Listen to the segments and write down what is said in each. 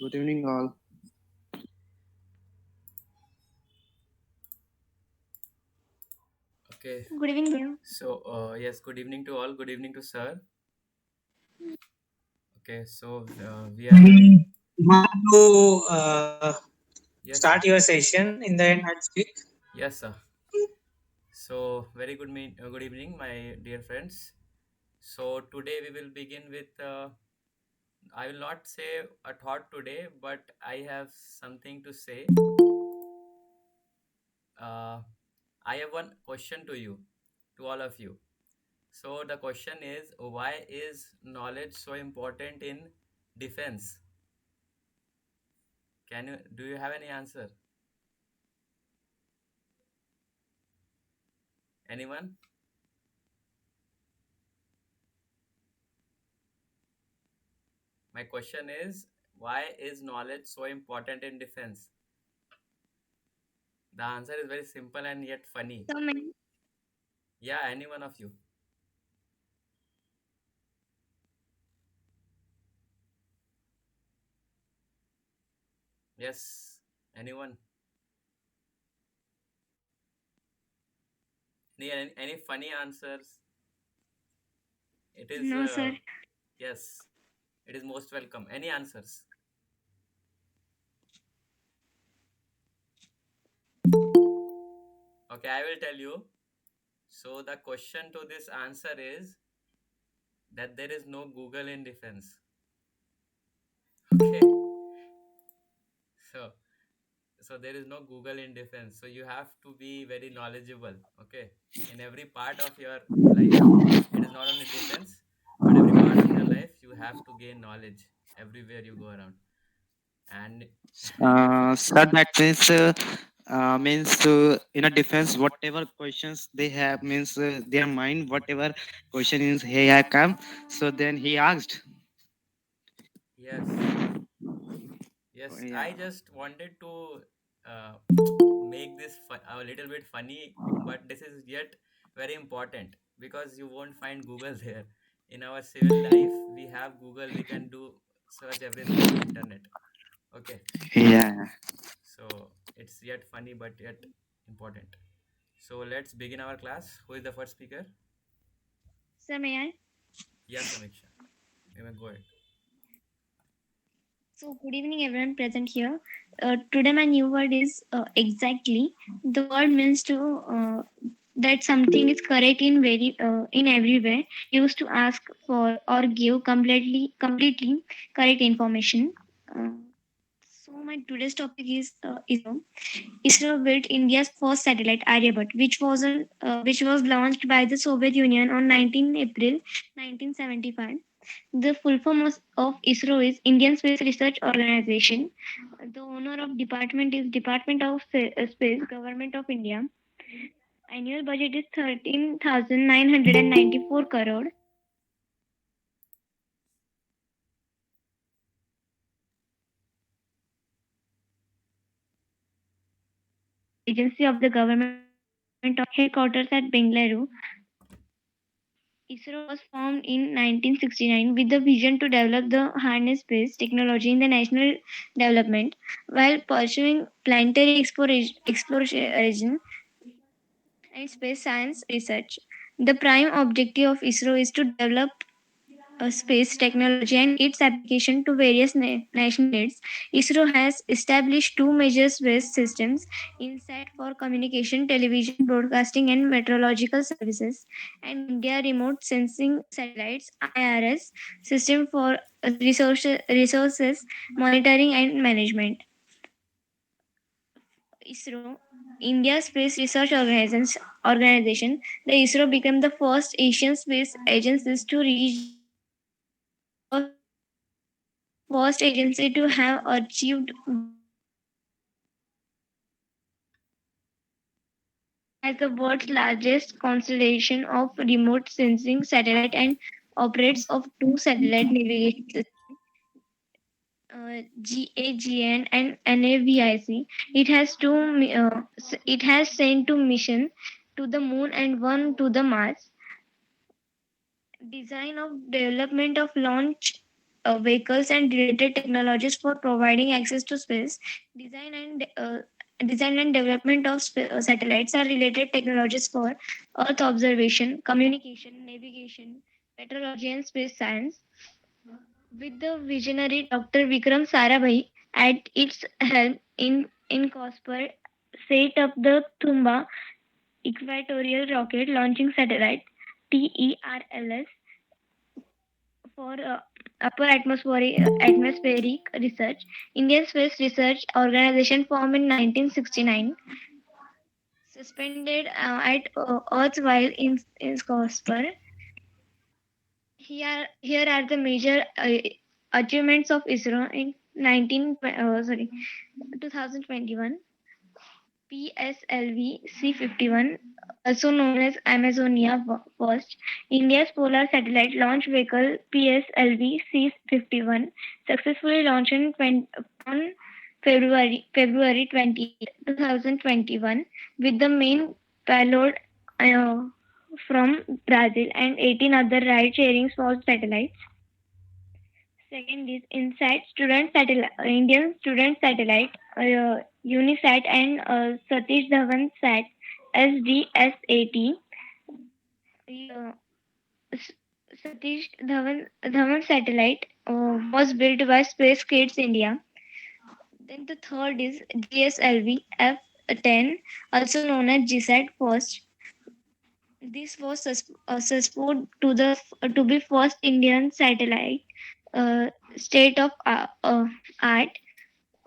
Good evening, all. Okay, Good evening, dear. yes, good evening to all. Good evening to sir. Okay, we are having, We want to yes, start sir. your session in the end next week. Yes, sir. Very good evening, my dear friends. So, today we will begin with, I will not say a thought today, but I have something to say. Uh, I have one question to you, to all of you. So, the question is, why is knowledge so important in defense? Do you have any answer? Anyone? My question is, why is knowledge so important in defense? The answer is very simple and yet funny. So many. Yeah, any one of you. Yes, anyone. Any funny answers? It is, No, sir. yes, it is most welcome. Any answers? Okay, I will tell you. So, the question to this answer is that there is no Google in defense. Okay, so there is no Google in defense, so you have to be very knowledgeable, okay, in every part of your life. It is not only defense, but every part of your life you have to gain knowledge everywhere you go around. And if Sir, that means in a defense, whatever questions they have means their mind, whatever question is hey I come. So then he asked. yes, Oh, yes, I yeah. just wanted to uh, make this a little bit funny, but this is yet very important because you won't find Google there. In our civil life we have Google, we can do search everything on internet. Okay, Yeah. so it's yet funny but yet important. So let's begin our class. Who is the first speaker? Sir, may I? Yes, Samiksha. You may go ahead. So, good evening, everyone present here. Today, my new word is exactly. The word means to that something is correct in every way. Used to ask for or give completely correct information. Uh, so, my today's topic is ISRO. ISRO built India's first satellite, Aryabhat, which was launched by the Soviet Union on 19 April 1975. The full form of ISRO is Indian Space Research Organization. The owner of department is Department of Space, Government of India. Annual budget is 13,994 crore. Agency of the Government of Headquarters at Bengaluru. ISRO was formed in 1969 with the vision to develop the harness space technology in the national development while pursuing planetary exploration and space science research. The prime objective of ISRO is to develop space technology and its application to various national needs. ISRO has established two major space systems: INSAT for communication, television, broadcasting, and meteorological services, and India Remote Sensing Satellites (IRS) system for resources monitoring and management. ISRO, India's Space Research Organization, the ISRO became the first Asian space agency to reach the moon and the first agency to have achieved as the world's largest constellation of remote sensing satellite and operates of two satellite navigation systems, GAGN and NAVIC. It has sent two missions to the moon and one to the Mars. Design of development of launch vehicles and related technologies for providing access to space. Design and design and development of satellites are related technologies for Earth observation, communication, navigation, meteorology, and space science. With the visionary Dr. Vikram Sarabhai at its helm in COSPER, set up the Thumba Equatorial Rocket Launching Satellite (TERLS) for atmospheric research. Indian Space Research Organization formed in 1969, suspended at Earth while in COSPER. Here are the major achievements of ISRO in 2021. PSLV C-51, also known as Amazonia First, India's polar satellite launch vehicle PSLV C-51 successfully launched on February 28, 2021 with the main payload uh, from Brazil and 18 other ride-sharing small satellites. Second is INSAT student satellite, Indian student satellite, Unisat and Satish Dhawan Sat SDSAT. Uh, S- Satish Dhawan satellite was built by Space Kids India. Then the third is GSLV F10, also known as GSAT first. This was suspected to be first Indian satellite uh, state of art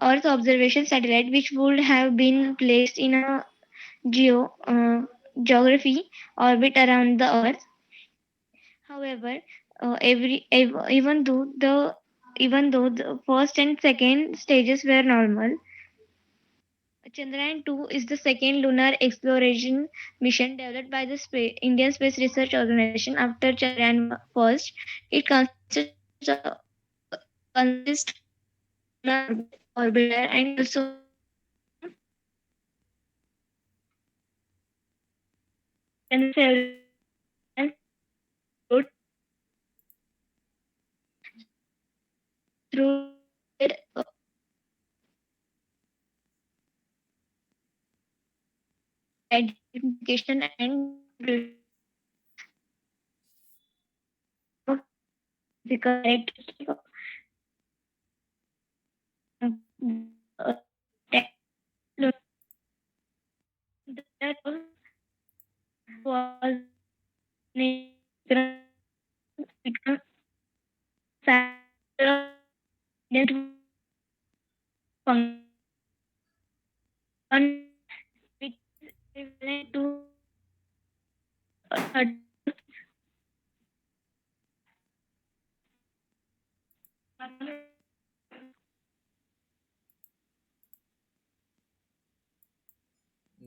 Earth observation satellite, which would have been placed in a geography orbit around the Earth. However, even though the first and second stages were normal, Chandrayaan 2 is the second lunar exploration mission developed by the Indian Space Research Organization after Chandrayaan first. It consists of lunar orbiter and also and several through their identification and some of physical characteristics of the lunar was named Vikram Sarabhai function which is equivalent to 30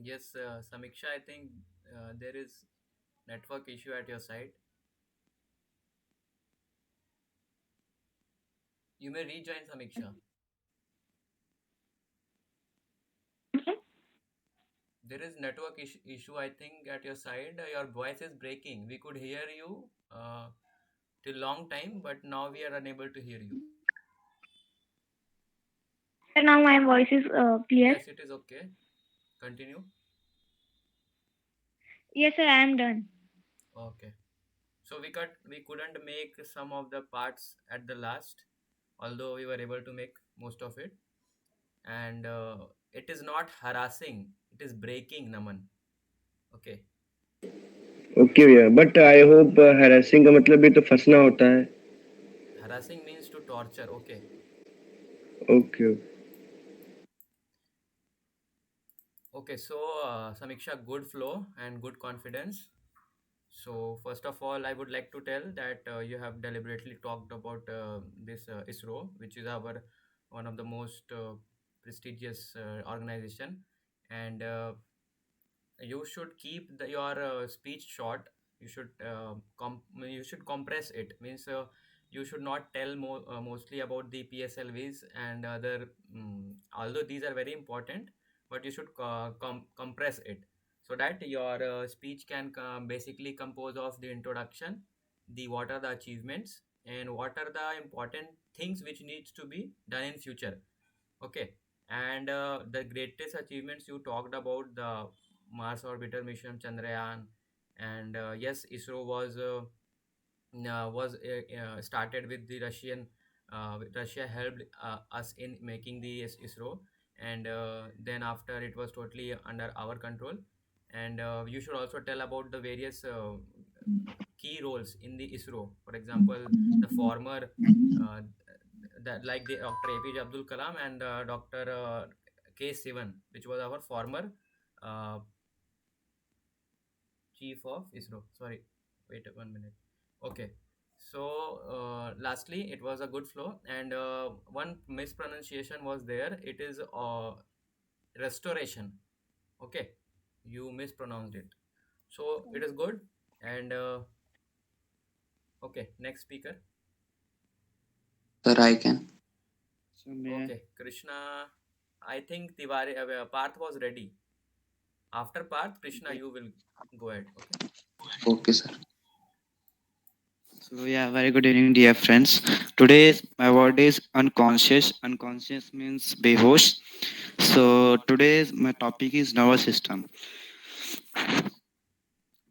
Yes, Samiksha, I think there is network issue at your side. You may rejoin, Samiksha. There is network issue, I think, at your side. Your voice is breaking. We could hear you till long time, but now we are unable to hear you. Sir, now my voice is clear. Yes, it is okay. Continue. Yes, sir, I am done. Okay. So we couldn't make some of the parts at the last, although we were able to make most of it. And it is not harassing; it is breaking, Naman. Okay. Okay भैया but I hope harassing का मतलब भी तो फंसना होता है Harassing means to torture. Okay. Okay Okay. So Samiksha, good flow and good confidence. So first of all, I would like to tell that you have deliberately talked about this ISRO, which is our one of the most prestigious organization, and you should keep your speech short. You should you should compress it. Means you should not tell mostly about the PSLVs and other. Although these are very important, but you should compress it so that your speech can basically compose of the introduction, the what are the achievements, and what are the important things which needs to be done in future. Okay. And the greatest achievements you talked about, the Mars orbiter mission Chandrayaan. And yes, ISRO was started with the Russian. Russia helped us in making the ISRO, and then after it was totally under our control. And you should also tell about the various key roles in the ISRO. For example, the former, uh, that like the Dr. APJ Abdul Kalam and Dr. K. Sivan, which was our former uh, chief of ISRO. Sorry, wait 1 minute. Okay. So, lastly, it was a good flow, and one mispronunciation was there. It is restoration. Okay, you mispronounced it. So it is good. And okay, next speaker. Sir, I can. So may Okay, Krishna. I think Tiwari Parth was ready. After Parth, Krishna, okay. you will go ahead. Okay. Okay, sir. So yeah, very good evening, dear friends. Today my word is unconscious. Unconscious means behosh. So today's my topic is nervous system.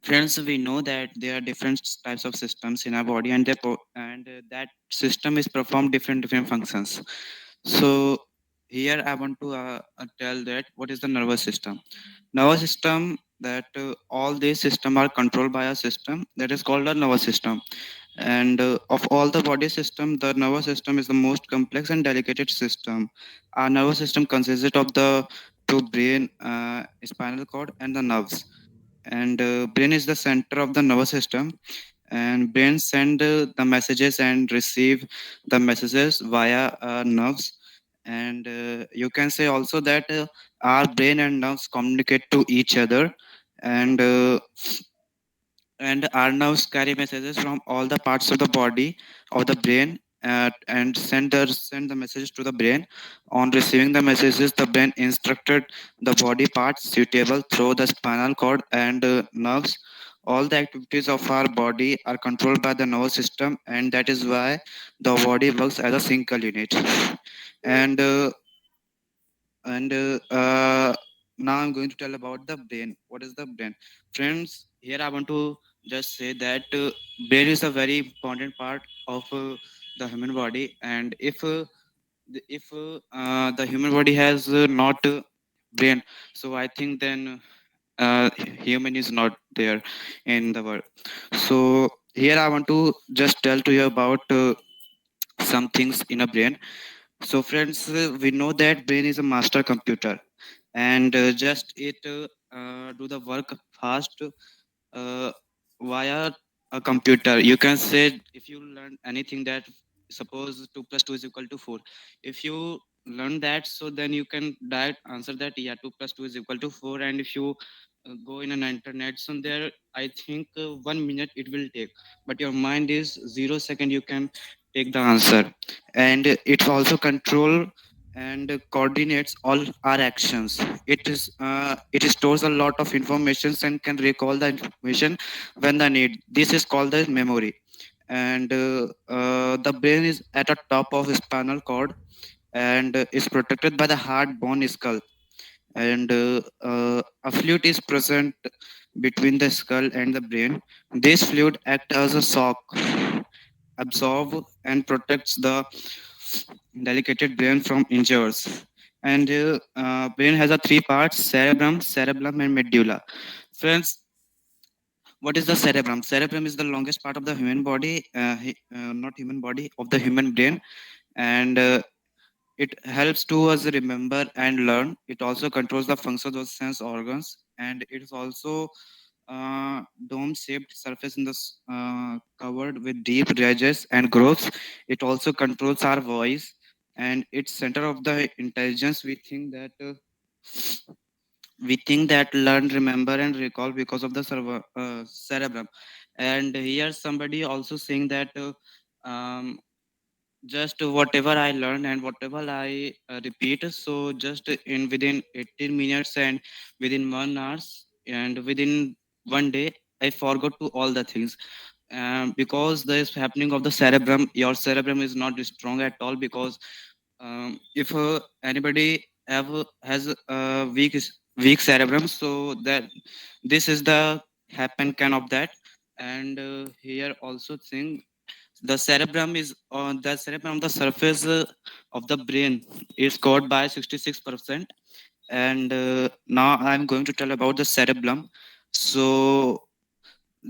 Friends, we know that there are different types of systems in our body, and that system is perform different functions. So here I want to tell that what is the nervous system. Nervous system, that all these system are controlled by a system that is called a nervous system. And of all the body system, the nervous system is the most complex and delicate system. Our nervous system consists of the two brain, spinal cord, and the nerves. And brain is the center of the nervous system, and brain send the messages and receive the messages via nerves. And you can say also that our brain and nerves communicate to each other. And our nerves carry messages from all the parts of the body of the brain, and send the messages to the brain. On receiving the messages, the brain instructed the body parts suitable through the spinal cord and nerves. All the activities of our body are controlled by the nervous system, and that is why the body works as a single unit. And and now I'm going to tell about the brain. What is the brain, friends? Here I want to just say that brain is a very important part of the human body. And if the human body has not brain, so I think then human is not there in the world. So here I want to just tell to you about some things in a brain. So friends, we know that brain is a master computer, and just it do the work fast uh, via a computer. You can say, if you learn anything, that suppose 2 plus 2 is equal to 4. If you learn that, so then you can direct answer that, yeah, 2 plus 2 is equal to 4. And if you go in an internet, so there I think 1 minute it will take, but your mind is 0 second you can take the answer. And it also control and coordinates all our actions. It stores a lot of information and can recall the information when the need. This is called the memory. And the brain is at the top of spinal cord, and is protected by the hard bone skull. And a fluid is present between the skull and the brain. This fluid acts as a shock absorb and protects the delicate brain from injuries. And brain has a three parts: cerebellum, and medulla. Friends, what is the cerebellum? Cerebellum is the longest part of the human body, not human body, of the human brain. And it helps to us remember and learn. It also controls the functions of sense organs, and it is also dome-shaped surface covered with deep ridges and grooves. It also controls our voice, and it's center of the intelligence. We think that learn, remember, and recall because of the cerebrum. And here somebody also saying that um, just whatever I learn and whatever I repeat, so just in within 18 minutes and within 1 hour and within one day, I forgot to all the things. because there is happening of the cerebrum. Your cerebrum is not strong at all, because if anybody has a weak cerebrum, so that this is the happen can of that. And here also thing, the cerebrum is on the cerebrum on the surface of the brain is covered by 66%. And now I'm going to tell about the cerebellum. So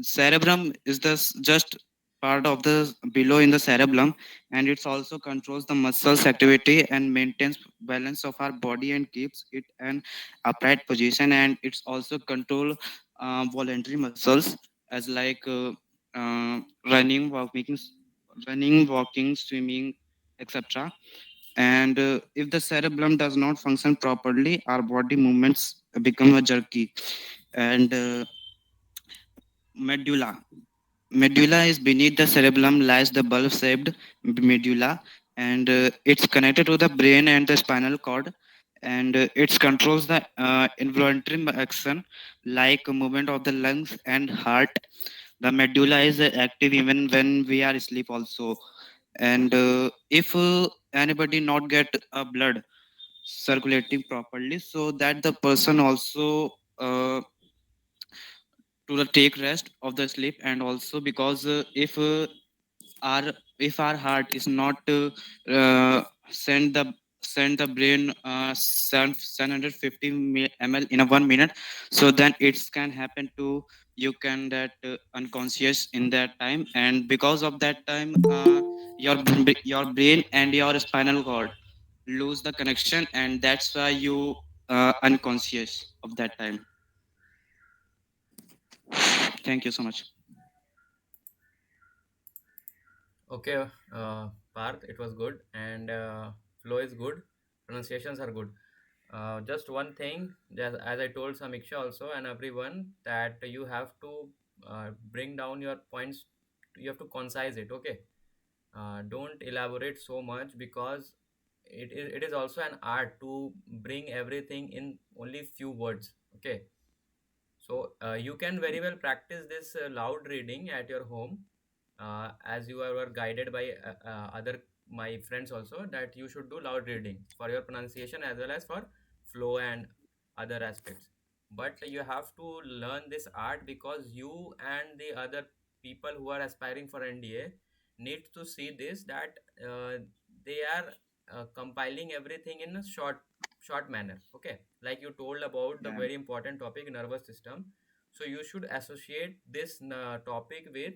cerebrum is the just part of the below in the cerebellum, and it also controls the muscles activity and maintains balance of our body and keeps it an upright position. And it's also control voluntary muscles, as like running, walking, swimming, etc. And if the cerebellum does not function properly, our body movements become a jerky. And medulla medulla is beneath the cerebellum lies the bulb shaped medulla. And it's connected to the brain and the spinal cord. And it controls the involuntary action, like movement of the lungs and heart. The medulla is active even when we are asleep also. And if anybody not get blood circulating properly, so that the person also uh, to the take rest of the sleep. And also because our if our heart is not send the send the brain 750 ml in a 1 minute, so then it can happen to you can that unconscious in that time. And because of that time, your brain and your spinal cord lose the connection, and that's why you unconscious of that time. Thank you so much. Okay, Parth, it was good, and flow is good, pronunciations are good. Just one thing, just as I told Samiksha also and everyone, that you have to bring down your points. You have to concise it. Okay, don't elaborate so much, because it is also an art to bring everything in only few words. Okay, so you can very well practice this loud reading at your home, as you were guided by other my friends also, that you should do loud reading for your pronunciation as well as for flow and other aspects. But you have to learn this art, because you and the other people who are aspiring for NDA need to see this, that they are compiling everything in a short manner. Okay, like you told about the Yeah. very important topic, nervous system. So you should associate this topic with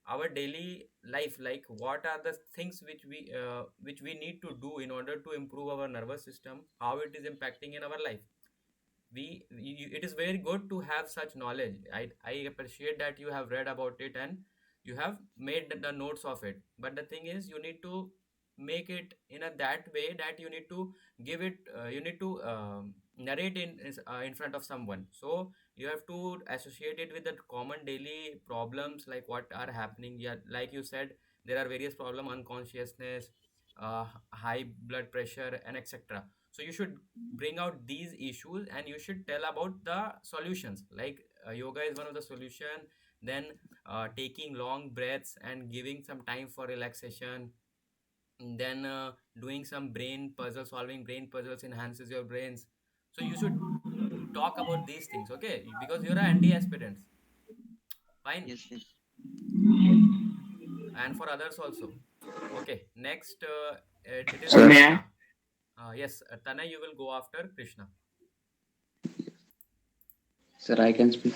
our daily life, like what are the things which we need to do in order to improve our nervous system, how it is impacting in our life. It is very good to have such knowledge. I appreciate that you have read about it and you have made the notes of it. But the thing is, you need to make it in a that way that you need to give it you need to narrate in front of someone. So you have to associate it with the common daily problems, like what are happening. Yeah, like you said, there are various problem, unconsciousness, high blood pressure, and etc. So you should bring out these issues and you should tell about the solutions, like yoga is one of the solution. Then taking long breaths and giving some time for relaxation. Then doing some brain puzzle solving brain puzzles enhances your brains. So you should talk about these things, okay, because you're an ND aspirants. Fine. Yes, yes. And for others also. Okay, next it is Sir, Sir, may I? Krishna. Yes, Tanay, you will go after Krishna. sir, I can speak.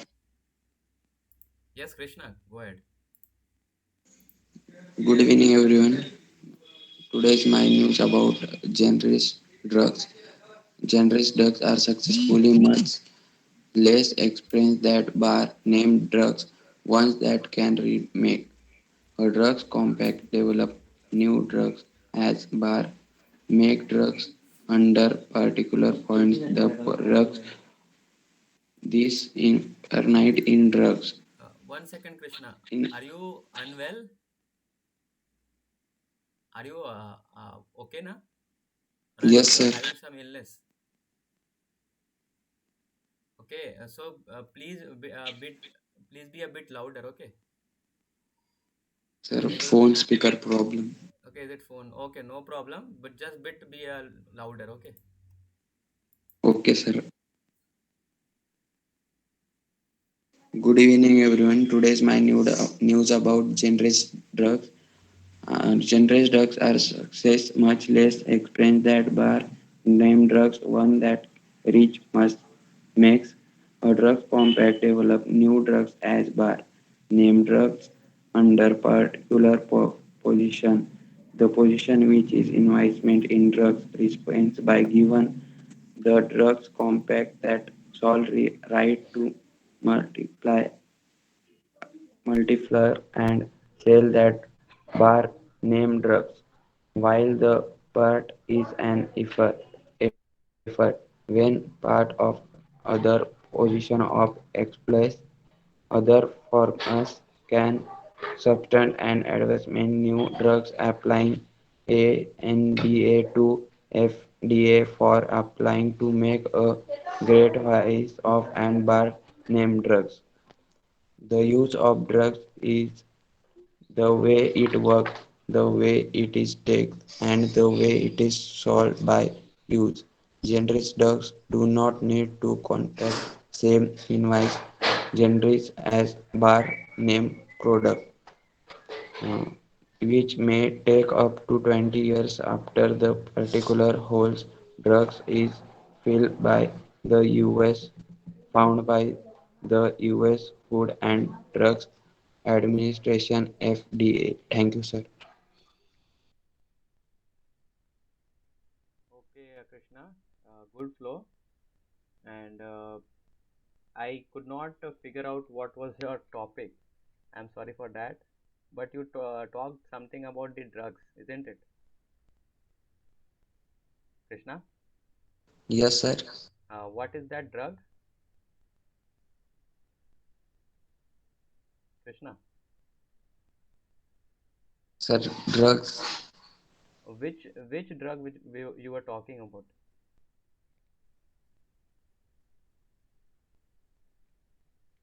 Yes, Krishna, go ahead. Good evening, everyone. Today's my news about generic drugs. Generic drugs are successfully much less expensive than bar named drugs, ones that can remake. A drugs compact develop new drugs as bar make drugs under particular points. The drugs this in night in drugs. 1 second, Krishna. In Are you unwell? Are you okay na? Or are yes, you sir. having some illness? Okay, so please be a bit louder. Okay. Sir, Is it phone speaker problem. okay? Is it phone? Okay, no problem. But just bit be louder. Okay. Okay, sir. Good evening, everyone. Today's my news about generic drugs. Generic drugs are success much less expensive than bar name drugs. One that rich must makes a drug compact develop new drugs as bar name drugs under particular position. The position which is investment in drugs response by given the drugs compact that solve right to multiply multiplier and sell that bar name drugs, while the part is an effort when part of other position of express other forms can substance and advancement new drugs applying a NDA to FDA for applying to make a great rise of and bar name drugs. The use of drugs is the way it works, the way it is taken, and the way it is sold by use. Generic drugs do not need to contain same invoice generic as bar name product, uh, which may take up to 20 years after the particular whole drugs is filled by the US found by the US Food and Drugs Administration FDA. Thank you, sir. Okay, Krishna. Good flow. And I could not figure out what was your topic. I'm sorry for that. But you talked something about the drugs, isn't it, Krishna? Yes, sir. What is that drug, Krishna? Sir, drugs, Which drug which you were talking about?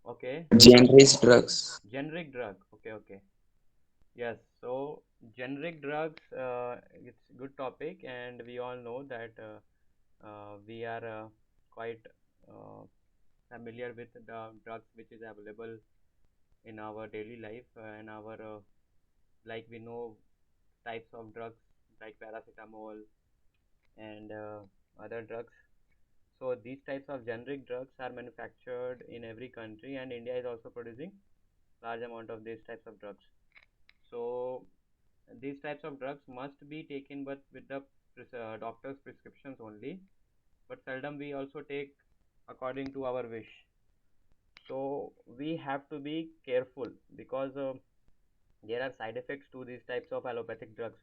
Okay, generic drugs. generic drug. Okay, okay. Yes. So generic drugs. It's good topic, and we all know that we are quite uh, familiar with the drugs which is available in our daily life and our like we know types of drugs like paracetamol and other drugs. So these types of generic drugs are manufactured in every country, and India is also producing large amount of these types of drugs. So these types of drugs must be taken but with the doctor's prescriptions only, but seldom we also take according to our wish. So we have to be careful because there are side effects to these types of allopathic drugs,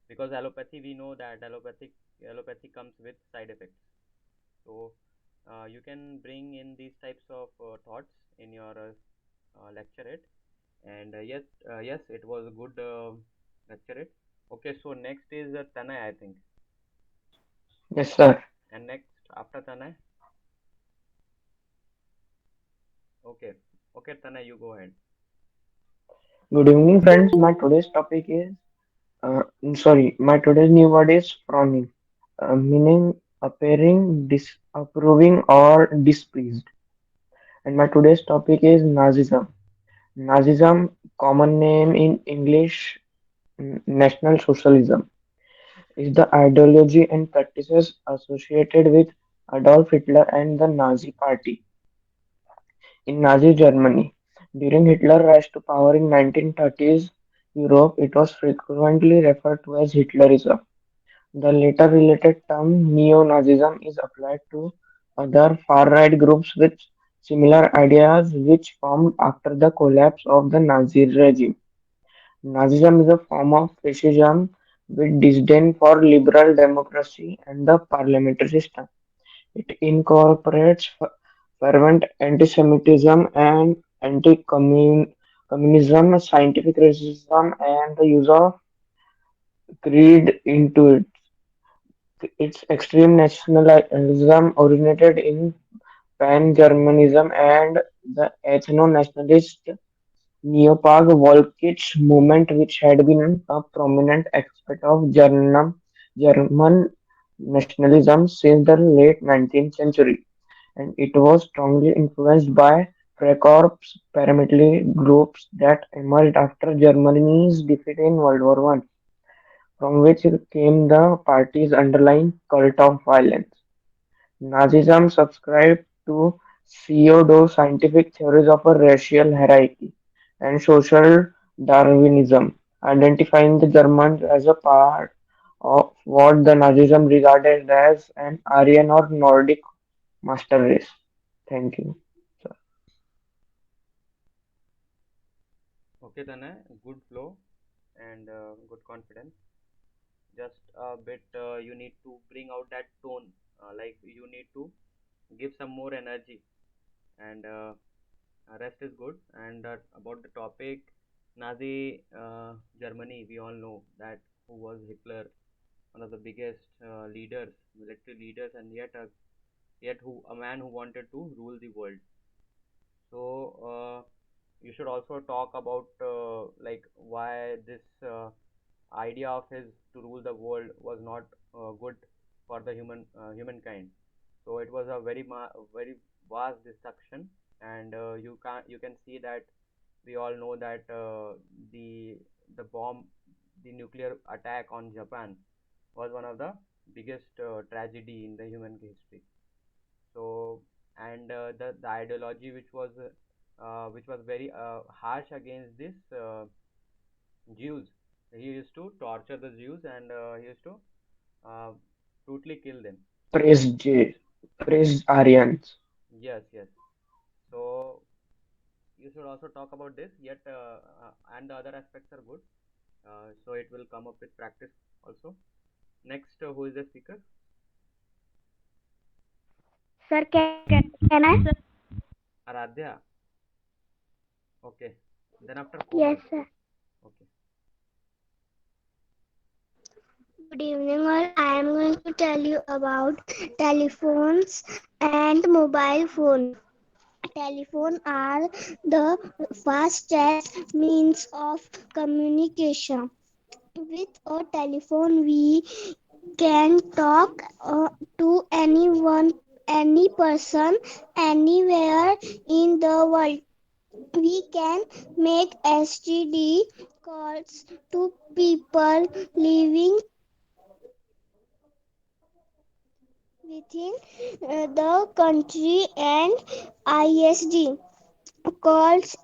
because allopathy, we know that allopathy comes with side effects. So you can bring in these types of thoughts in your lecture it. And yes, it was a good lecture it. Okay, so next is Tanay, I think. Yes, sir. And next after Tanay. Okay, okay, Tanay, you go ahead. Good evening, friends. My today's topic is, my today's new word is frowning, meaning appearing disapproving or displeased. And my today's topic is Nazism. Nazism, common name in English, National Socialism, is the ideology and practices associated with Adolf Hitler and the Nazi Party in Nazi Germany. During Hitler's rise to power in 1930s Europe, it was frequently referred to as Hitlerism. The later related term neo-Nazism is applied to other far-right groups with similar ideas which formed after the collapse of the Nazi regime. Nazism is a form of fascism with disdain for liberal democracy and the parliamentary system. It incorporates fervent anti-Semitism and anti-communism, scientific racism, and the use of creed into it. Its extreme nationalism originated in pan-Germanism and the ethno-nationalist Neopag Volkisch movement, which had been a prominent aspect of German nationalism since the late 19th century, and it was strongly influenced by Freikorps paramilitary groups that emerged after Germany's defeat in World War One, from which came the party's underlying cult of violence. Nazism subscribed to pseudo-scientific theories of a racial hierarchy and social Darwinism, identifying the Germans as a part of what the Nazism regarded as an Aryan or Nordic master race. Thank you. Okay, Tanay, good flow and good confidence. Just a bit, you need to bring out that tone. Like you need to give some more energy, and rest is good. And about the topic, Nazi Germany, we all know that who was Hitler, one of the biggest leaders, military leaders, and yet who a man who wanted to rule the world. So you should also talk about like why this idea of his to rule the world was not good for the humankind. So it was a very vast destruction, and you can see that we all know that the the bomb, the nuclear attack on Japan was one of the biggest tragedy in the human history. So, and the ideology which was very harsh against this Jews. He used to torture the Jews, and he used to uh, brutally kill them. Praise Aryans. Yes, yes. So you should also talk about this. Yet, and the other aspects are good. So it will come up with practice also. Next, who is the speaker? Sir, can I? Aradhya. Okay. Then after Yes, Komal. sir. Okay. Good evening, all. I am going to tell you about telephones and mobile phone. Telephone are the fastest means of communication. With a telephone, we can talk to anyone, any person, anywhere in the world. We can make STD calls to people living within the country and ISD calls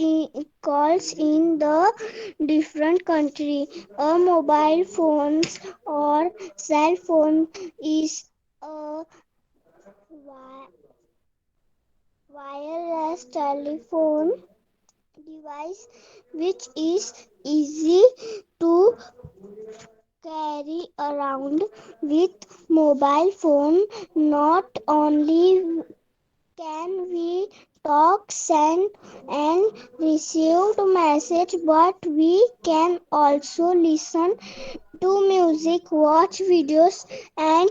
in the different country. A mobile phones or cell phone is a wi- wireless telephone device which is easy to carry around. With mobile phone, not only can we talk, send and receive message, but we can also listen to music, watch videos and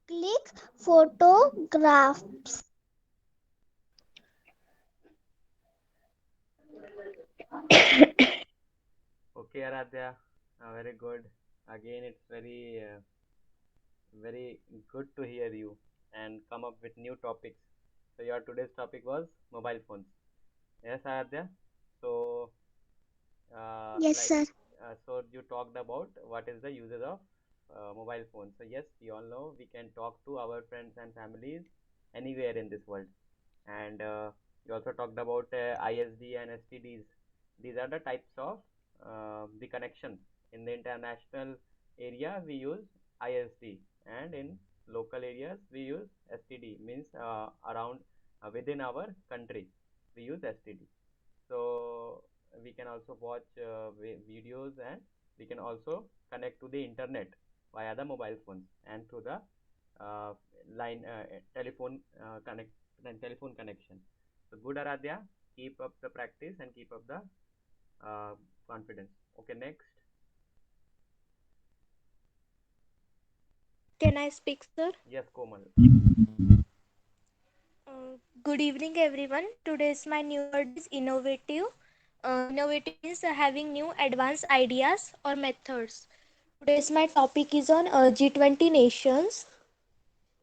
click photographs. Okay, Aradhya. Very good. Again, it's very good to hear you and come up with new topics. So your today's topic was mobile phones. Yes, Aradhya. So Yes, like sir. so you talked about what is the uses of mobile phones. So yes, we all know we can talk to our friends and families anywhere in this world. And you also talked about ISD and STDs. These are the types of the connections. In the international area, we use ISD, and in local areas, we use STD. Means around within our country, we use STD. So we can also watch videos, and we can also connect to the internet via the mobile phones and through the uh, line telephone connection. So good, Aradhya. Keep up the practice and keep up the uh, confidence. Okay, next. Can I speak, sir? Yes, Komal. Good evening, everyone. Today's my new word is innovative. Innovative means having new advanced ideas or methods. Today's my topic is on G20 nations.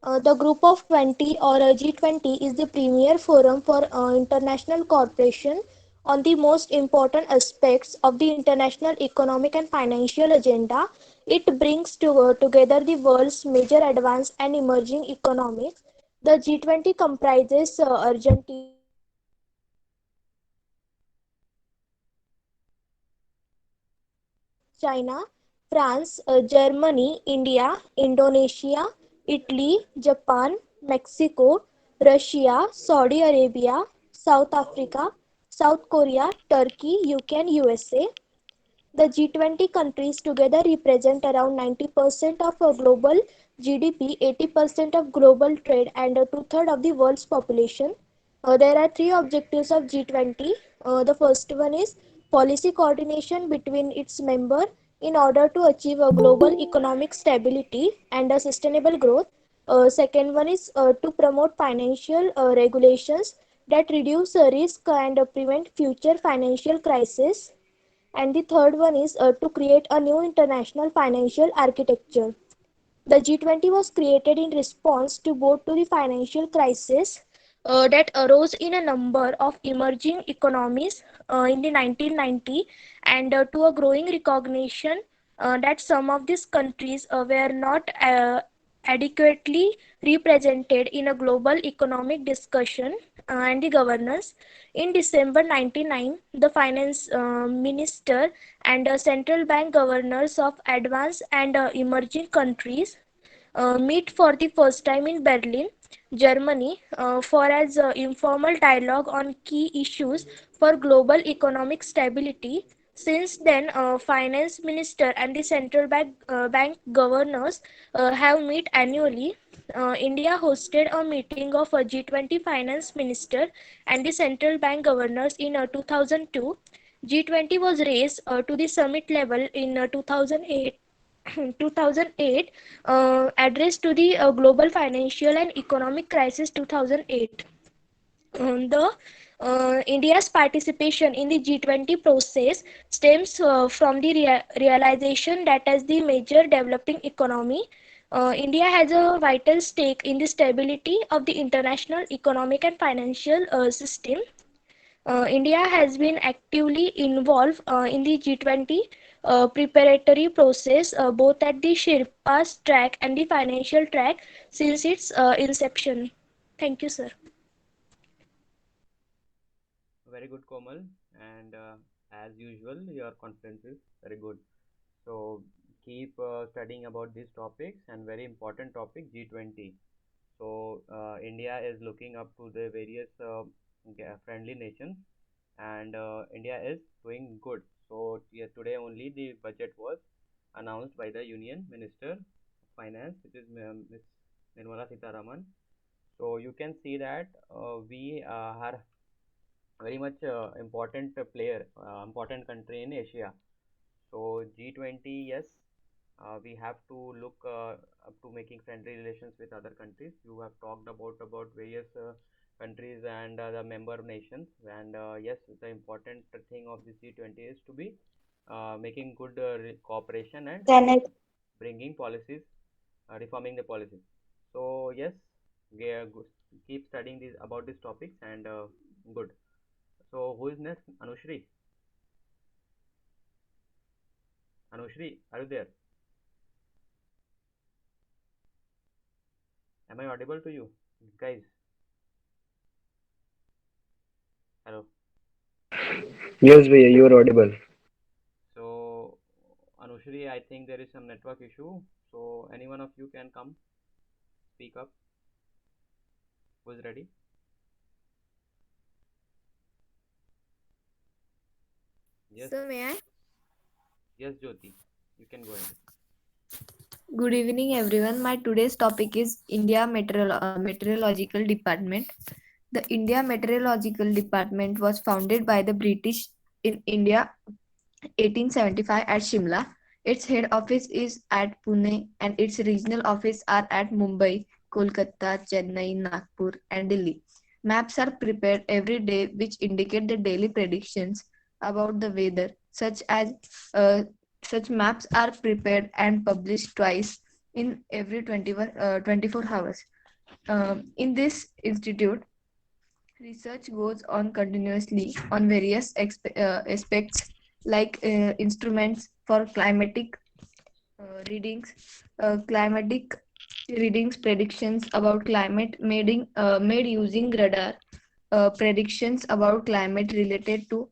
The Group of 20 or G20 is the premier forum for international cooperation on the most important aspects of the international economic and financial agenda. It brings together the world's major advanced and emerging economies. The G20 comprises Argentina, China, France, Germany, India, Indonesia, Italy, Japan, Mexico, Russia, Saudi Arabia, South Africa, South Korea, Turkey, UK, and USA. The G20 countries together represent around 90% of global GDP, 80% of global trade, and two-thirds of the world's population. There are three objectives of G20. The first one is policy coordination between its members in order to achieve a global economic stability and a sustainable growth. Second one is to promote financial regulations that reduce risk and prevent future financial crises, and the third one is to create a new international financial architecture. The G20 was created in response to both to the financial crisis that arose in a number of emerging economies in the 1990, and to a growing recognition that some of these countries were not adequately represented in a global economic discussion and the governance. In December 1999, the finance minister and central bank governors of advanced and emerging countries meet for the first time in Berlin, Germany, for as informal dialogue on key issues for global economic stability. Since then, finance minister and the central bank governors have met annually. India hosted a meeting of a G20 finance minister and the central bank governors in 2002. G20 was raised to the summit level in 2008. 2008 address to the global financial and economic crisis 2008. The India's participation in the G20 process stems from the realization that as the major developing economy, India has a vital stake in the stability of the international economic and financial system. India has been actively involved in the G20 preparatory process, both at the Sherpa's track and the financial track, since its inception. Thank you, sir. Very good, Komal. And as usual, your confidence is very good. So keep studying about these topics and very important topic G20. So India is looking up to the various friendly nations, and India is doing good. So yeah, today only the budget was announced by the Union Minister of Finance, which is Ms. Nirmala Sitharaman. So you can see that we are very much important player, important country in Asia. So G20, yes, we have to look up to making friendly relations with other countries. You have talked about various countries and the member nations, and yes, the important thing of this G20 is to be making good cooperation and Tanay. bringing policies, reforming the policies. So yes, keep studying these about these topics and good. So who is next? Anushri. Anushri, are you there? Am I audible to you, guys? Hello. Yes, Bhaiya, you are audible. So Anushri, I think there is some network issue. So any one of you can come, speak up. Who's ready? Yes, So may I? yes, Jyoti, you can go ahead. Good evening, everyone. My today's topic is India Meteorological Department. The India Meteorological Department was founded by the British in India 1875 at Shimla. Its head office is at Pune and its regional office are at Mumbai. Kolkata, Chennai, Nagpur, and Delhi. Maps are prepared every day which indicate the daily predictions about the weather, uh, such maps are prepared and published twice in every 24 hours. In this institute, research goes on continuously on various aspects like instruments for readings, climatic readings, predictions about climate made using radar, predictions about climate related to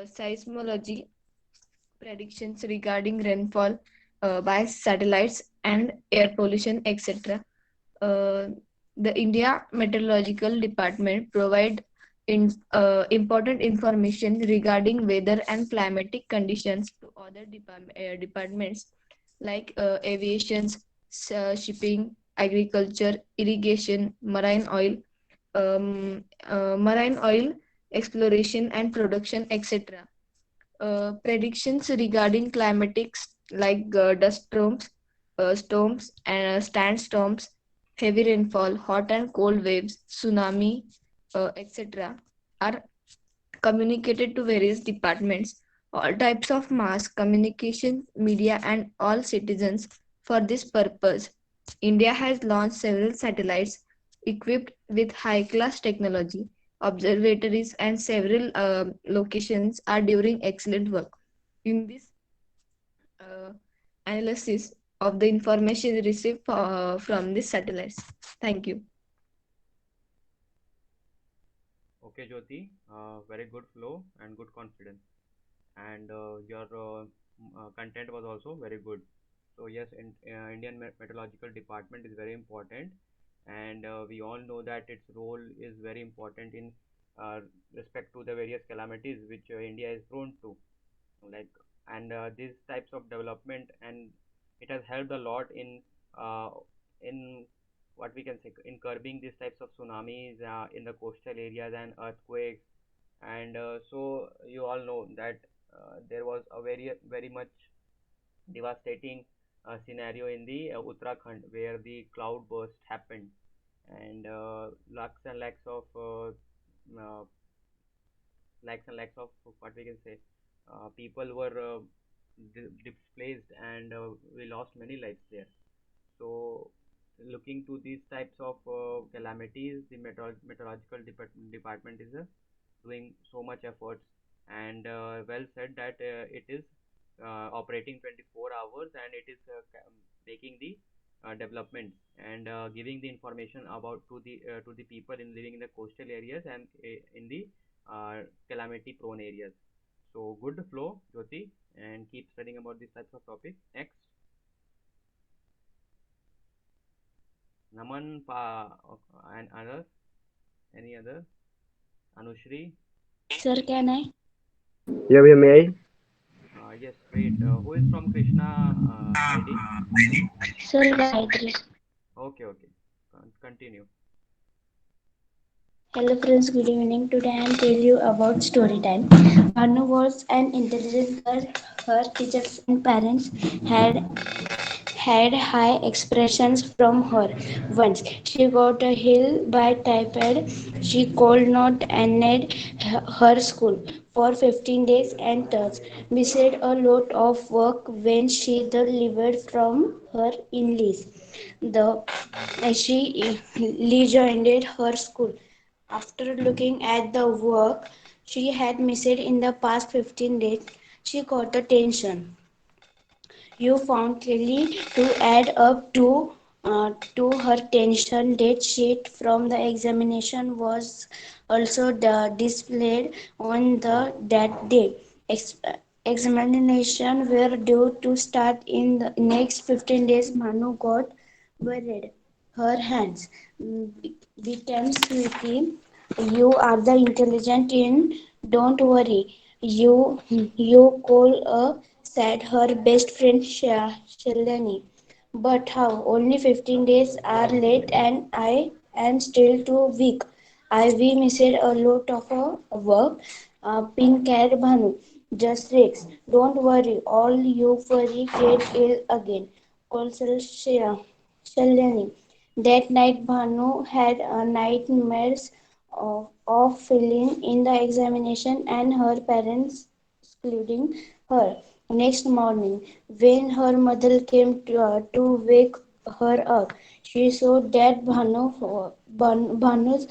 seismology, predictions regarding rainfall by satellites and air pollution, etc. uh, the India Meteorological Department provide important information regarding weather and climatic conditions to other departments like aviation, shipping, agriculture, irrigation, marine oil exploration and production, etc. Predictions regarding climatics like dust storms and sandstorms, heavy rainfall, hot and cold waves, tsunami, etc., are communicated to various departments, all types of mass communication, media, and all citizens. For this purpose, India has launched several satellites equipped with high class technology. Observatories and several locations are doing excellent work in this uh, analysis of the information received from these satellites. Thank you. Okay, Jyoti, very good flow and good confidence. And your content was also very good. So yes, Indian Meteorological Department is very important, and we all know that its role is very important in uh, respect to the various calamities which India is prone to, like, and these types of development, and it has helped a lot uh, in what we can say in curbing these types of tsunamis in the coastal areas and earthquakes. And so you all know that there was a very much devastating scenario in the Uttarakhand where the cloud burst happened, and lakhs and uh, lakhs and lakhs of what we can say people were displaced, and we lost many lives there. So, looking to these types of calamities, the department is doing so much efforts, and well said that it is operating 24 hours, and it is taking the developments and giving the information about to the people in living in the coastal areas and in the calamity prone areas. So good flow, Jyoti, and keep studying about these types of topics. Next, Naman and others, any other? Anushri? Sir, can I? Yeah, yeah, may I? Yes, wait. Who is from Krishna ID? Sir, Gayatri. Okay, okay. Continue. Hello friends, good evening. Today I am tell you about story time. Bhanu was an intelligent girl. Her teachers and parents had had high expressions from her. Once she got a hill by typed. She could not attend her school for 15 days and thus missed a lot of work when she delivered from her in-laws. The she rejoined her school. After looking at the work she had missed in the past 15 days, she got the tension you found clearly to add up to her tension date sheet from the examination was also displayed on the that day. Ex- Examination were due to start in the next 15 days. Manu got worried. Her hands became sweaty. You are the intelligent in. Don't worry. You call said her best friend Shalini. But how? Only 15 days are late and I am still too weak. We missed a lot of work. Pink cat Bhanu. Just relax. Don't worry. All you worry get ill again. Call Shalini. That night, Bhanu had nightmares of failing in the examination and her parents scolding her. Next morning, when her mother came to wake her up, she saw that Bhanu's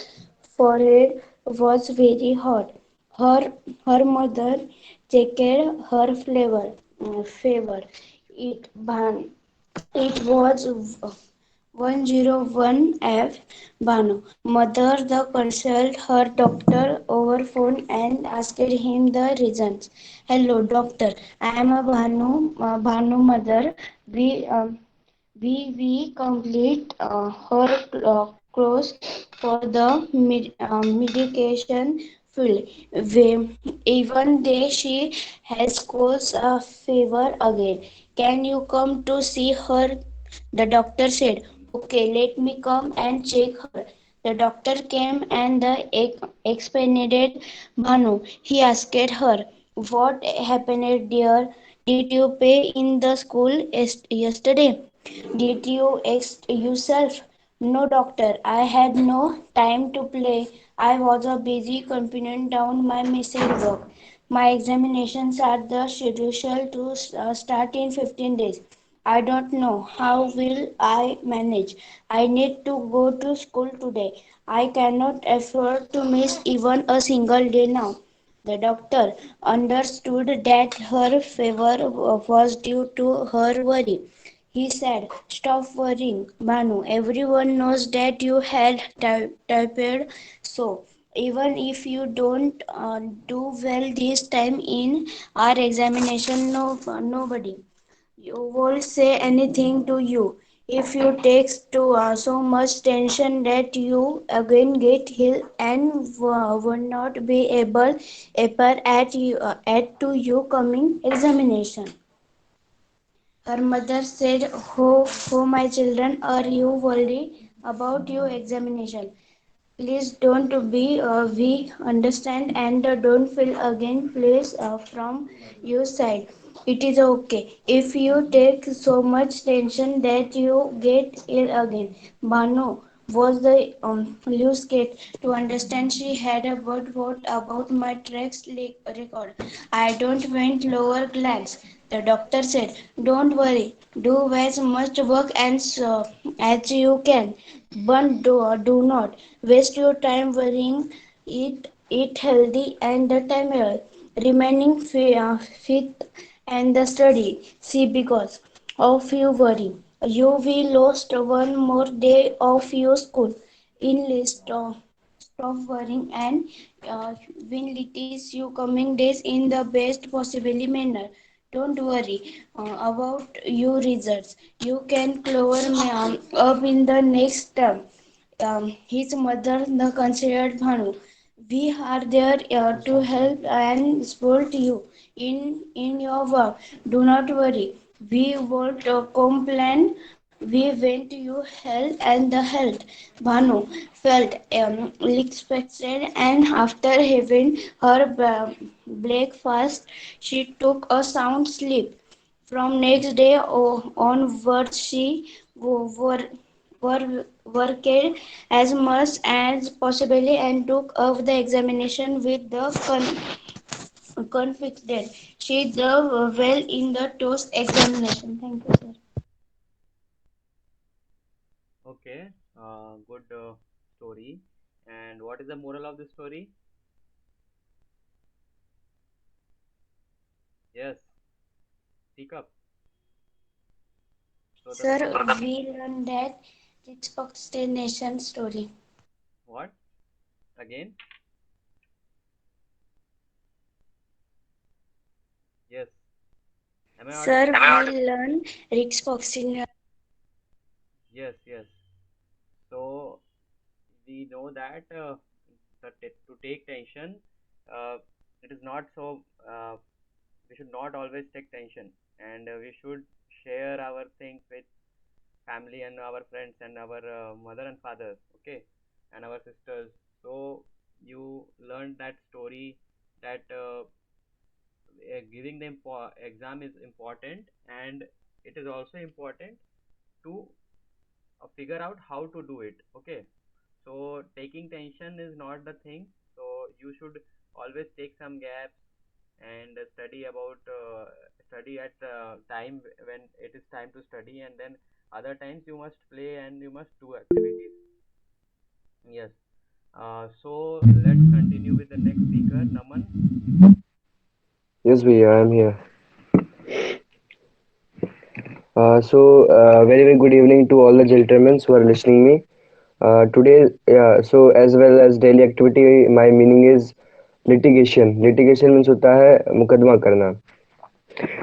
forehead was very hot. Her, her mother checked her favor. It, it was 101F. Bhanu. Mother the consult her doctor over phone and asked him the reasons. Hello doctor, I am a Bhanu mother. We we complete her course for the medication field. Even though she has caused a fever again. Can you come to see her? The doctor said, okay, let me come and check her. The doctor came and explained Bhanu. He asked her, what happened dear? Did you pay in the school yesterday? Did you yourself? No, doctor. I had no time to play. I was a busy completing down my missing work. My examinations are the scheduled to start in 15 days. I don't know how will I manage. I need to go to school today. I cannot afford to miss even a single day now. The doctor understood that her fever was due to her worry. He said, stop worrying, Bhanu. Everyone knows that you had typhoid, so even if you don't do well this time in our examination, nobody you won't say anything to you. If you take to so much tension that you again get ill and will not be able appear at to you coming examination. Her mother said, oh my children, are you worried about your examination? Please don't be we understand and don't feel again please from your side. It is okay if you take so much tension that you get ill again. Bhanu was the loose kid to understand. She had a word what about my tracks record. I don't want lower glands. The doctor said, don't worry, do as much work as you can, but do not waste your time worrying. Eat healthy and the time remaining fit and the study. See, because of your worry, you will lost one more day of your school. In list, stop worrying and uh, win it is you coming days in the best possible manner. Don't worry about your results. You can clear up in the next term. His mother the considered Bhanu. We are there to help and support you in your work. Do not worry. We won't complain. We want your health and the health. Bhanu felt expected and after having her breakfast, she took a sound sleep. From next day onwards, she wor- worked as much as possible and took up the examination with the confidence. She did well in the TOEFL examination. Thank you, sir. Okay, good story. And what is the moral of the story? Yes, speak up. So the Sir, we learned that it's Pakistan story. what again? Yes, am I audible? Sir, we learn Rick's Foxing. Yes, yes. So we know that to take tension, uh, it is not so. We should not always take tension, and we should share our things with family and our friends and our mother and father. Okay, and our sisters. So you learned that story that giving the exam is important, and it is also important to figure out how to do it. Okay, so taking tension is not the thing. So you should always take some gaps and study at time when it is time to study, and then other times you must play and you must do activities. Yes. So let's continue with the next speaker, Naman. Yes, Bhaiya, I'm here. Very, very good evening to all the gentlemen who are listening me. Today, so as well as daily activity, my meaning is litigation. Litigation means होता है मुकदमा करना.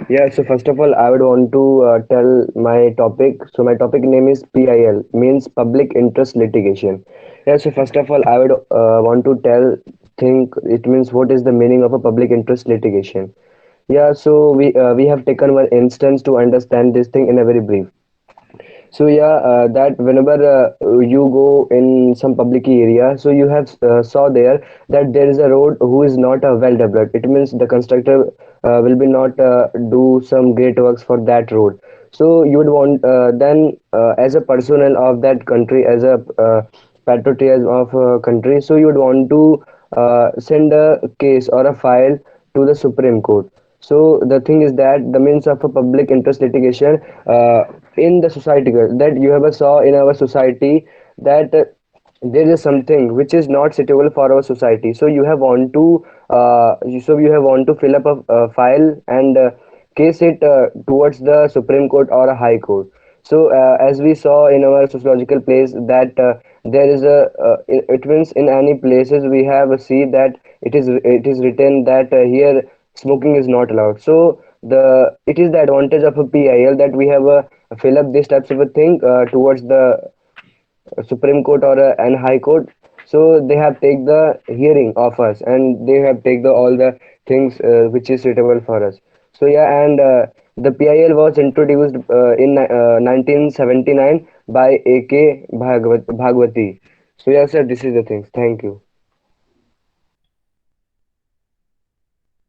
Yeah, so first of all, I would want to tell my topic. So my topic name is PIL, means Public Interest Litigation. Yeah, so first of all, I would want to think it means what is the meaning of a public interest litigation. Yeah, so we have taken one instance to understand this thing in a very brief. So yeah, that whenever you go in some public area, so you have saw there that there is a road who is not well developed. It means the constructor will be not do some great works for that road. So you would want then as a personnel of that country, as a patriotism of country, so you would want to send a case or a file to the Supreme Court. So the thing is that the means of a public interest litigation in the society that you ever saw in our society that there is something which is not suitable for our society. So you have want to fill up a file and case it towards the Supreme Court or a High Court. So as we saw in our sociological place that there is it means in any places we have see that it is written that here smoking is not allowed. So the it is the advantage of a PIL that we have fill up these types of a thing towards the Supreme Court or an High Court. So they have take the hearing of us and they have take the all the things which is suitable for us. So yeah, and the PIL was introduced in 1979 by A.K. Bhagwati. So yeah, sir, this is the things. Thank you.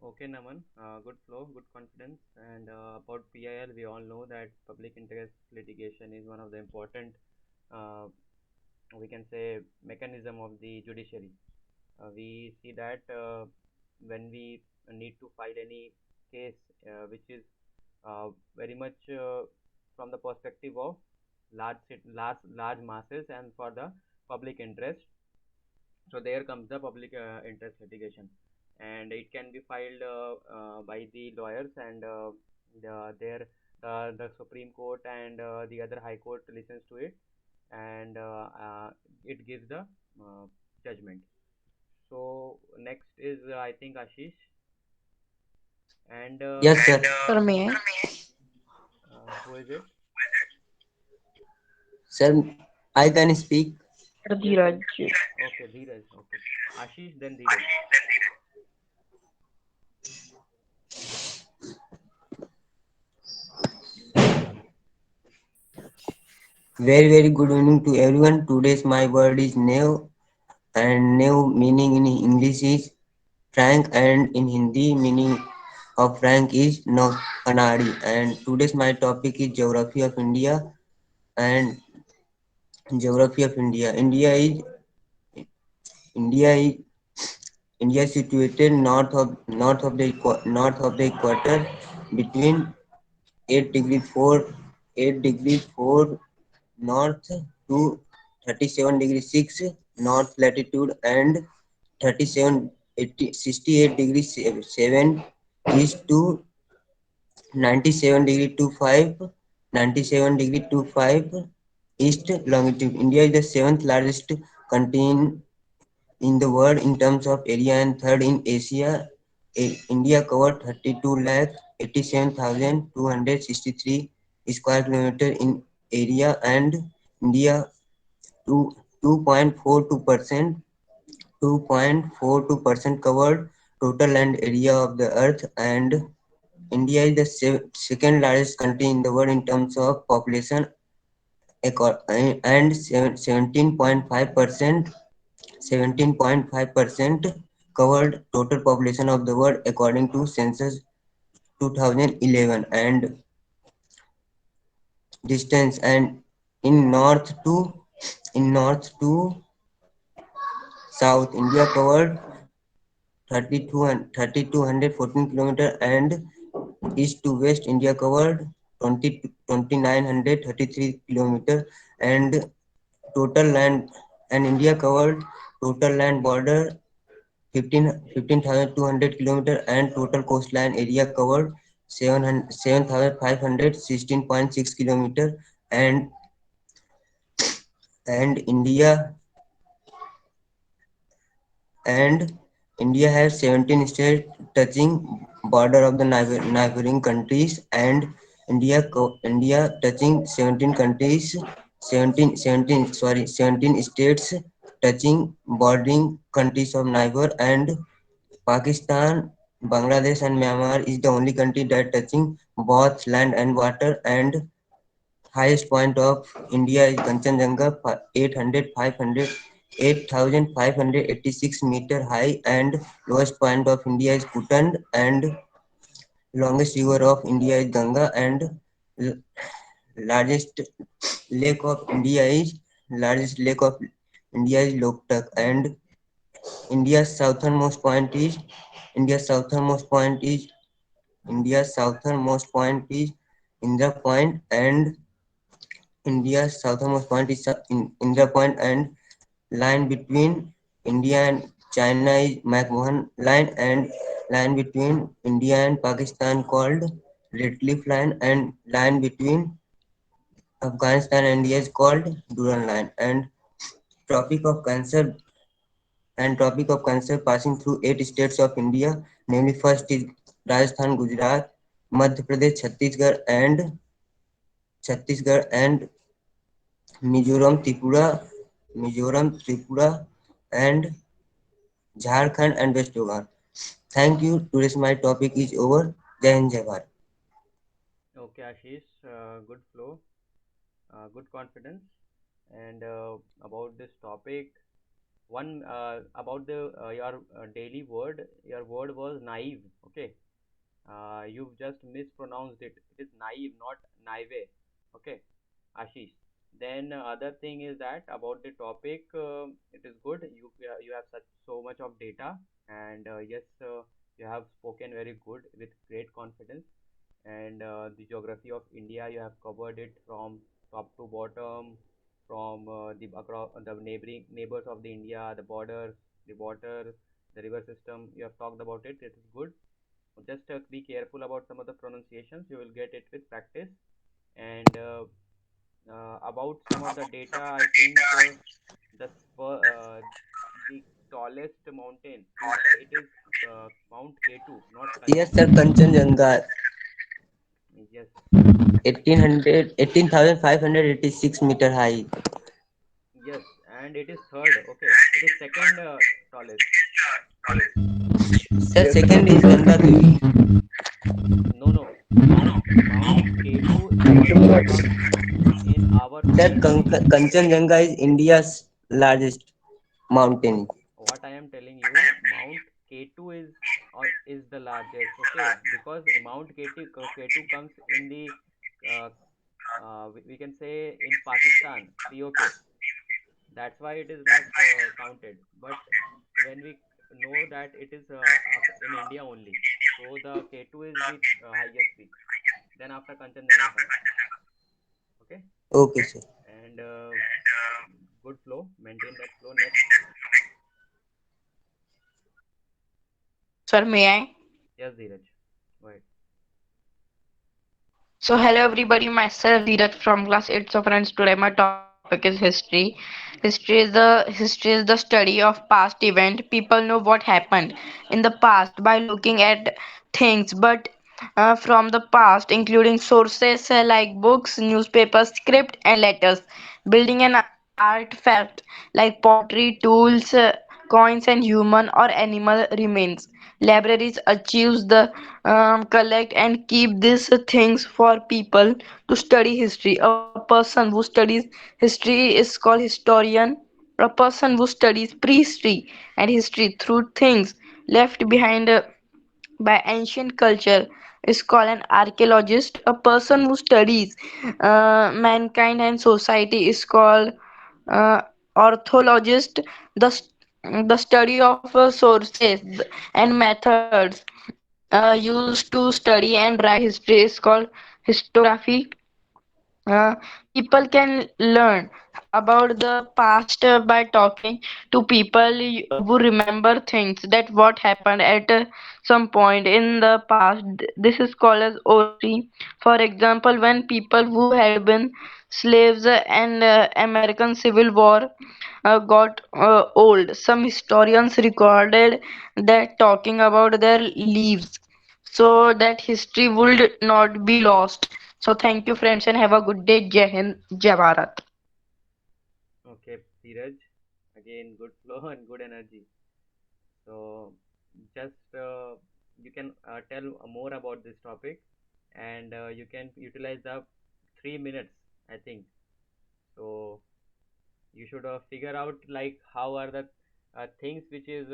Okay, Naman. Good flow, good confidence. And about PIL, we all know that public interest litigation is one of the important, uh, we can say, mechanism of the judiciary. We see that when we need to file any case which is very much from the perspective of large masses and for the public interest. So there comes the public interest litigation, and it can be filed by the lawyers, and the Supreme Court and the other High Court listens to it, and it gives the uh, judgment. So next is I think Ashish, and Yes, sir. Sir, may I? who is it? Sir, I can speak. Yes, yes. Dhiraj. Okay, Dhiraj. Okay, Ashish, then Dhiraj. Very, very good evening to everyone. Today's my word is new, and new meaning in English is frank, and in Hindi meaning of frank is no kanadi. And today's my topic is geography of India and geography of India. India is India is situated north of the equator between 8 degree 4 north to 37 degree 6 north latitude and 68 degree 7 east to 97 degree 5 east longitude. India is the seventh largest country in the world in terms of area and third in Asia. India covered 32 lakh 87,263 square kilometer in area, and India 2.42% 2.42% covered total land area of the earth, and India is the second largest country in the world in terms of population and 17.5% covered total population of the world according to census 2011. And distance and In north to south, India covered 3214 kilometer, and east to west, India covered 2933 kilometer, and total land and India covered total land border 15,200 kilometer, and total coastline area covered 7,516.6 kilometer, and and India and India has 17 states touching border of the neighboring countries, and India touching 17 countries, 17 states touching bordering countries of neighbor, and Pakistan, Bangladesh and Myanmar is the only country that touching both land and water, and highest point of India is Kanchenjunga, 8,586 meter high, and lowest point of India is Bhutan, and longest river of India is Ganga, and largest lake of India is largest lake of India is Loktak, and India's southernmost point is India's southernmost point is India's southernmost point is Indra Point, and India's southernmost point is Indra Point, and line between India and China is McMahon line, and line between India and Pakistan called Red Cliff line, and line between Afghanistan and India is called Duran line, and Tropic of Cancer Tropic of Cancer passing through 8 states of India, namely first is Rajasthan, Gujarat, Madhya Pradesh, Chhattisgarh and Mizoram, Tripura, and Jharkhand and West Bengal. Thank you. Today's my topic is over. Jai Hind, Jai Bharat. Okay, Ashish, good flow, good confidence, and about this topic. One about the your daily word. Your word was naive. Okay, you've just mispronounced it. It is naive, not naive. Okay, Ashish. Then other thing is that about the topic, it is good. You have such so much of data, and yes, you have spoken very good with great confidence. And the geography of India, you have covered it from top to bottom, from the across the neighboring neighbors of the India, the borders, the water, the river system. You have talked about it. It is good. Just be careful about some of the pronunciations. You will get it with practice. And about some of the data, I think the the tallest mountain is it is Mount K2, not Yes, sir. Kanchenjunga. Kanchenjunga, Yes, 18,586 meter high. yes, and it is third. Okay, it is second tallest. Sir, second is Ganga Devi. No, no, Mount K2 also comes in our Sir, country. Kanchenjunga is India's largest mountain. What I am telling you, Mount K2 is the largest. Okay, because Mount K2 comes in the uh, we can say in Pakistan, POK. That's why it is not counted. But when we know that it is in India only, so the K2 is the highest peak. Then after Kanchenjunga comes. Okay, Okay, sir. and good flow. Maintain that flow. Next, Sir, may I? yes, Dhiraj. Go ahead. So, hello everybody, myself Dhiraj from class 8 of friends. Today my topic is history. History is the study of past event. People know what happened in the past by looking at things, but from the past, including sources like books, newspapers, script, and letters, building an artifact like pottery, tools, coins, and human or animal remains. Libraries achieves the collect and keep these things for people to study history. A person who studies history is called historian. A person who studies prehistory and history through things left behind by ancient culture is called an archaeologist. A person who studies mankind and society is called uh, orthologist. The study of sources and methods used to study and write history is called historiography. People can learn about the past by talking to people who remember things that what happened at some point in the past. This is called as oratory. For example, when people who had been slaves and American Civil War got old, some historians recorded that talking about their lives so that history would not be lost. So thank you friends and have a good day. Jai Hind, Jai Bharat. Okay, Dhiraj, again good flow and good energy. So just you can tell more about this topic, and you can utilize the 3 minutes, I think. So you should figure out like how are the things which is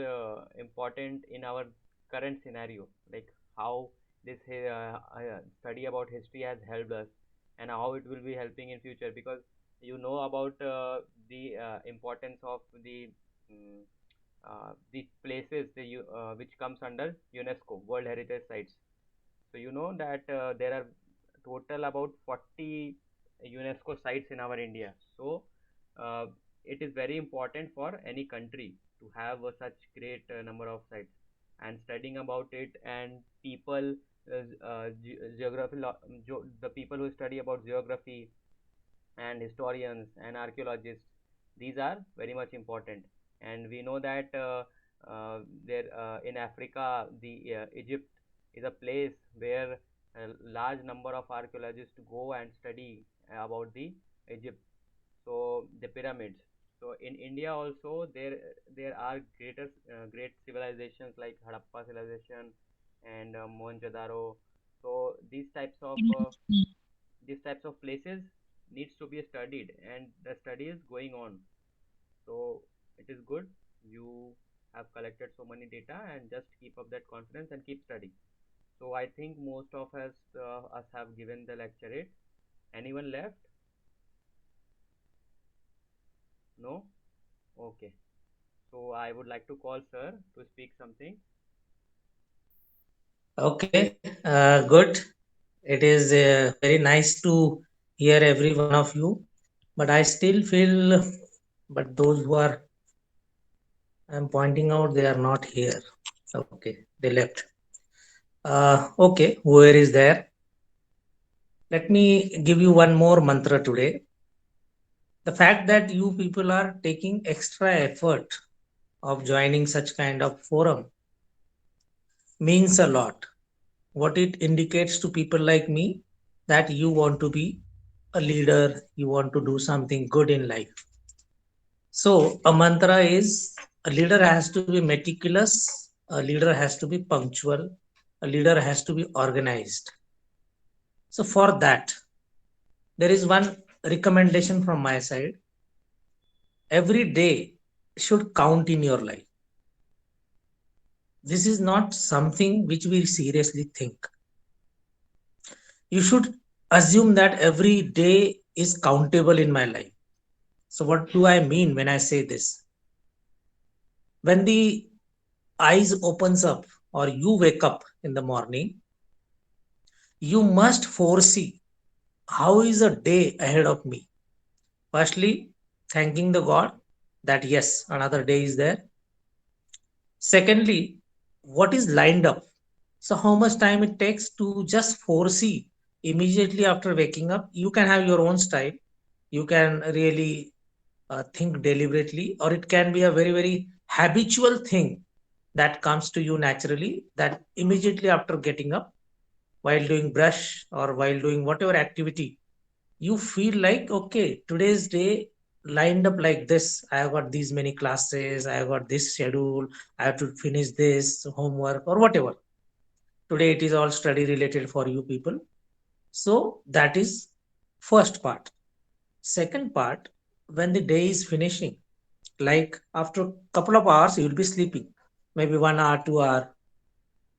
important in our current scenario, like how this study about history has helped us and how it will be helping in future, because you know about the importance of the places which comes under UNESCO World Heritage Sites. So you know that there are total about 40 UNESCO sites in our India. So uh, it is very important for any country to have such great number of sites, and studying about it, and people geography the people who study about geography and historians and archaeologists, these are very much important. And we know that there in Africa, the Egypt is a place where a large number of archaeologists go and study about the Egypt, so the pyramids. So in India also, there are great civilizations like Harappa civilization and Mohenjo-daro. So these types of places needs to be studied, and the study is going on. So it is good you have collected so many data, and just keep up that confidence and keep studying. So I think most of us have given the lecture. Anyone left? No. Okay, so I would like to call sir to speak something. Okay, good. It is very nice to hear every one of you, but I still feel, but those who are I'm pointing out, they are not here. Okay, they left. Okay, whoever is there, let me give you one more mantra today. The fact that you people are taking extra effort of joining such kind of forum means a lot. What it indicates to people like me, that you want to be a leader, you want to do something good in life. So a mantra is, a leader has to be meticulous, a leader has to be punctual, a leader has to be organized. So for that, there is one recommendation from my side. Every day should count in your life. This is not something which we seriously think. You should assume that every day is countable in my life. So what do I mean when I say this? When the eyes opens up or you wake up in the morning, you must foresee how is a day ahead of me. Firstly, thanking the God that yes, another day is there. Secondly, what is lined up? So how much time it takes to just foresee immediately after waking up? You can have your own style. You can really think deliberately, or it can be a very, very habitual thing that comes to you naturally, that immediately after getting up, while doing brush or while doing whatever activity, you feel like, okay, today's day lined up like this. I have got these many classes, I have got this schedule, I have to finish this homework or whatever. Today it is all study related for you people. So that is first part. Second part, when the day is finishing, like after a couple of hours, you will be sleeping, maybe 1 hour, 2 hour.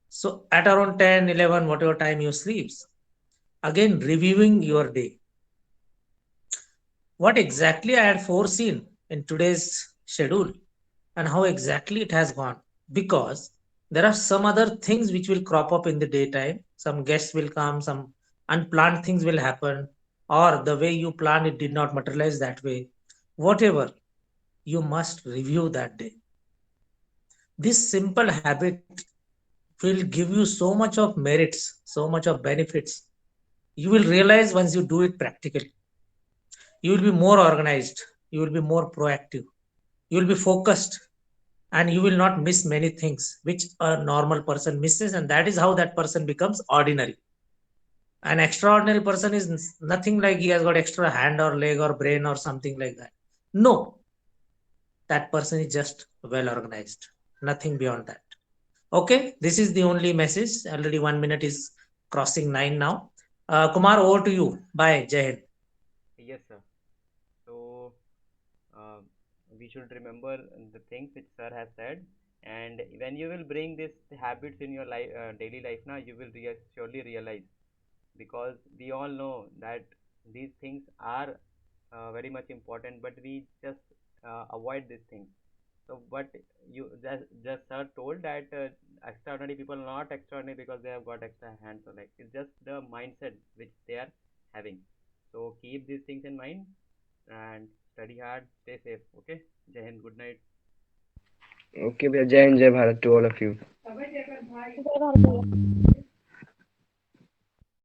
So at around 10, 11, whatever time you sleeps, again reviewing your day. What exactly I had foreseen in today's schedule and how exactly it has gone. Because there are some other things which will crop up in the daytime. Some guests will come, some unplanned things will happen, or the way you planned it did not materialize that way. Whatever, you must review that day. This simple habit will give you so much of merits, so much of benefits. You will realize once you do it practically. You will be more organized, you will be more proactive, you will be focused, and you will not miss many things which a normal person misses, and that is how that person becomes ordinary. An extraordinary person is nothing like he has got extra hand or leg or brain or something like that. No, that person is just well organized, nothing beyond that. Okay, this is the only message. Already 1 minute is crossing 9 now. Kumar, over to you. Bye, Jai Hind. Yes, sir. So uh, we should remember the things which sir has said, and when you will bring these habits in your life, daily life, now you will surely realize, because we all know that these things are very much important, but we just avoid these things. So but you just sir told that extraordinary people are not extraordinary because they have got extra hands or legs. It's just the mindset which they are having. So keep these things in mind and study hard, stay safe. Okay, Jai Hind, good night. Okay भैया, जय हिंद जय Bharat to all of you. जय भारत भैया।